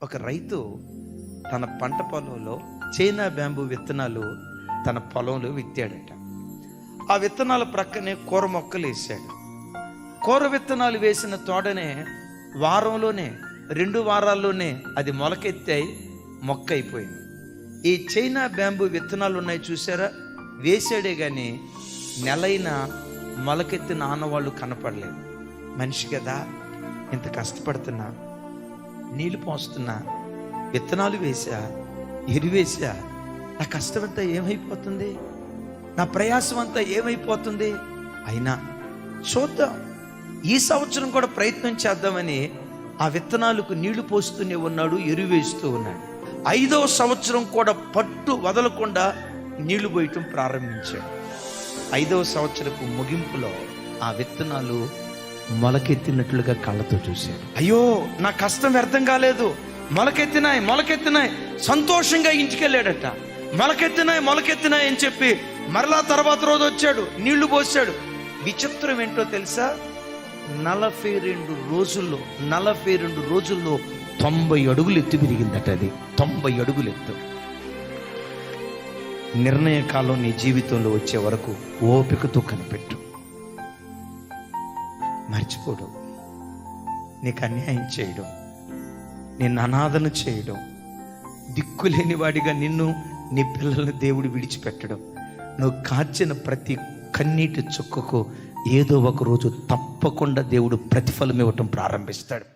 ఒక రైతు తన పంట పొలంలో చైనా బ్యాంబూ విత్తనాలు తన పొలంలో విత్తాడట. ఆ విత్తనాల ప్రక్కనే కూర మొక్కలు వేసాడు. కూర విత్తనాలు వేసిన తోటనే వారంలోనే 2 వారాల్లోనే అది మొలకెత్తాయి, మొక్క అయిపోయింది. ఈ చైనా బ్యాంబూ విత్తనాలు ఉన్నాయి చూసారా, వేసాడే కానీ నెలైనా మొలకెత్తిన ఆనవాళ్ళు కనపడలేదు. మనిషి కదా, ఇంత కష్టపడుతున్నా, నీళ్ళు పోస్తున్నా, విత్తనాలు వేసా, ఎరువేసా, నా కష్టం అంతా ఏమైపోతుంది, నా ప్రయాసం అంతా ఏమైపోతుంది. అయినా చూద్దాం, ఈ సంవత్సరం కూడా ప్రయత్నం చేద్దామని ఆ విత్తనాలకు నీళ్లు పోస్తూనే ఉన్నాడు, ఎరువేస్తూ ఉన్నాడు. 5వ సంవత్సరం కూడా పట్టు వదలకుండా నీళ్లు పోయటం ప్రారంభించాడు. 5వ సంవత్సరపు ముగింపులో ఆ విత్తనాలు మొలకెత్తినట్లుగా కళ్ళతో చూశాడు. అయ్యో, నా కష్టం వ్యర్థం కాలేదు, మొలకెత్తినాయి సంతోషంగా ఇంటికి వెళ్ళాడట. మొలకెత్తినాయి అని చెప్పి మరలా తర్వాత రోజు వచ్చాడు, నీళ్లు పోసాడు. విచిత్రం ఏంటో తెలుసా, 42 రోజుల్లో 90 అడుగులు ఎత్తు పెరిగిందట. అది 90 అడుగులు ఎత్తు. నిర్ణయ కాలం నీ జీవితంలో వచ్చే వరకు ఓపికతో కనిపెట్టు. మర్చిపోడు, నీకు అన్యాయం చేయడం, నిన్ను అనాథన చేయడం, దిక్కులేని వాడిగా నిన్ను, నీ పిల్లల్ని దేవుడు విడిచిపెట్టడం, నువ్వు కార్చిన ప్రతి కన్నీటి చుక్కకు ఏదో ఒక రోజు తప్పకుండా దేవుడు ప్రతిఫలం ఇవ్వటం ప్రారంభిస్తాడు.